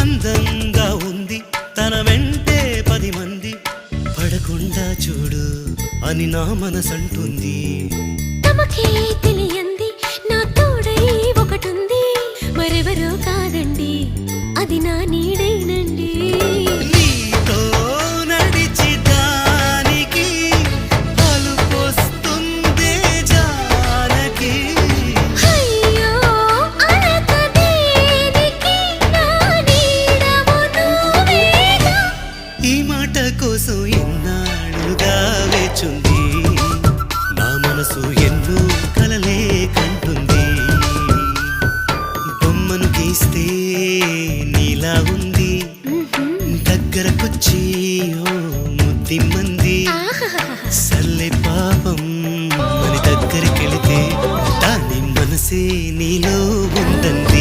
అందంగా ఉంది తన వెంటే 10 మంది పడకుండా చూడు అని నా మనసంటుంది. తమకే తెలియంది నా తోడై ఒకటుంది, మరెవరో కాదండి అది నా నీడైనండి. నీతో నడిచి దానికి అలుపొస్తుందే జానకి. అయ్యో అనక దేనికి నా నీడవు నువ్వేగా. ఈ మాట కోసం ఎన్నాళ్ళుగా వేచుంది నా మనసు ఎన్నో కలలే కంటుంది. బొమ్మను గీస్తే నీలా ఉంది దగ్గరకొచ్చి ఓ ముద్దిమ్మంది. సల్లే పాపం అని దగ్గరికెళితే దాని మనసే నీలో ఉందంది.